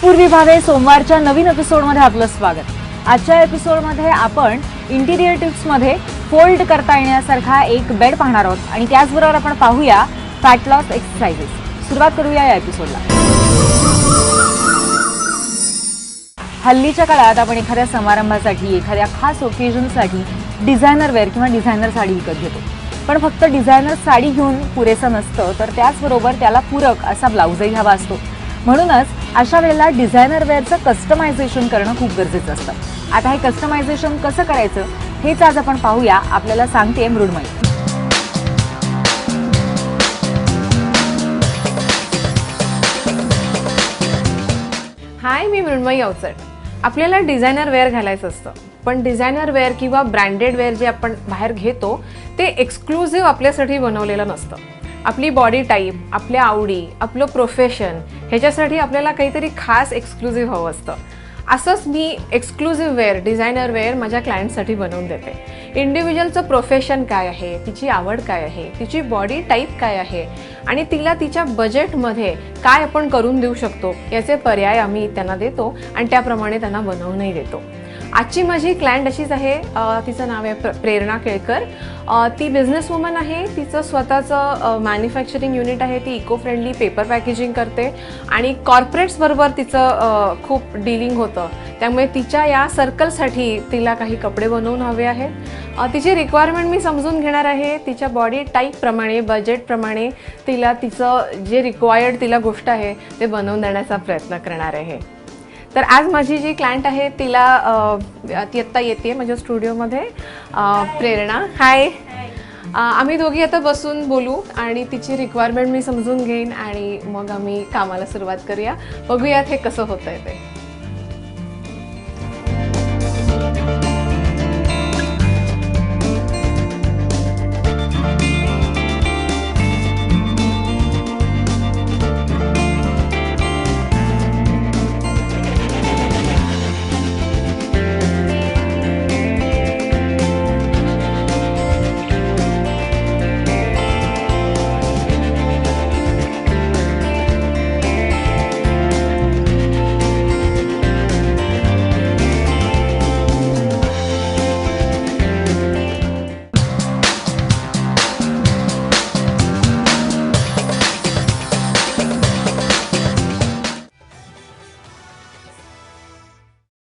पूर्वी भावे सोमवारच्या नवीन एपिसोडमध्ये आपलं स्वागत। आजच्या एपिसोडमध्ये आपण इंटिरियर टिप्समध्ये फोल्ड करता येण्यासारखा एक बेड पाहणार आहोत आणि त्याचबरोबर आपण पाहूया फॅट लॉस एक्सरसाइजेस। सुरुवात करूया या एपिसोडला। हल्लीच्या काळात आपण एखाद्या समारंभासाठी एखाद्या खास ओकेजनसाठी डिझायनर वेअर किंवा डिझायनर साडी विकत घेतो, पण फक्त डिझायनर साडी घेऊन पुरेसं नसतं, तर त्याचबरोबर त्याला पूरक असा ब्लाउजही हवा असतो। म्हणूनच अशा वेळेला डिझायनर वेअरचं कस्टमायझेशन करणं खूप गरजेचं असतं। आता हे कस्टमायझेशन कसं करायचं हेच आज आपण पाहूया। आपल्याला सांगते मृण्मयी। हाय, मी मृण्मयी अवचट। आपल्याला डिझायनर वेअर घालायचं असतं, पण डिझायनर वेअर किंवा ब्रँडेड वेअर जे आपण बाहेर घेतो ते एक्सक्लुझिव्ह आपल्यासाठी बनवलेलं नसतं। आपली बॉडी टाईप, आपल्या आवडी, आपलं प्रोफेशन ह्याच्यासाठी आपल्याला काहीतरी खास एक्सक्लुझिव्ह हवं असतं। असंच मी एक्सक्लुझिव्ह वेअर, डिझायनर वेअर माझ्या क्लायंटसाठी बनवून देते। इंडिव्हिज्युअलचं प्रोफेशन काय आहे, तिची आवड काय आहे, तिची बॉडी टाईप काय आहे आणि तिला तिच्या बजेटमध्ये काय आपण करून देऊ शकतो याचे पर्याय आम्ही त्यांना देतो आणि त्याप्रमाणे त्यांना बनवूनही देतो। आजची माझी क्लायंट अशीच आहे, तिचं नाव आहे प्रेरणा केळकर। ती बिझनेस वुमन आहे, तिचं स्वतःचं मॅन्युफॅक्चरिंग युनिट आहे, ती इको फ्रेंडली पेपर पॅकेजिंग करते आणि कॉर्पोरेट्सबरोबर तिचं खूप डीलिंग होतं, त्यामुळे तिच्या या सर्कलसाठी तिला काही कपडे बनवून हवे आहेत। तिची रिक्वायरमेंट मी समजून घेणार आहे, तिच्या बॉडी टाईपप्रमाणे, बजेटप्रमाणे तिला तिचं जे रिक्वायर्ड तिला गोष्ट आहे ते बनवून देण्याचा प्रयत्न करणार आहे। तर आज माझी जी क्लायंट आहे तिला ती आत्ता येते माझ्या स्टुडिओमध्ये। प्रेरणा, हाय। आम्ही दोघी आता बसून बोलू आणि तिची रिक्वायरमेंट मी समजून घेईन आणि मग आम्ही कामाला सुरुवात करूया। बघूयात हे कसं होतंय ते।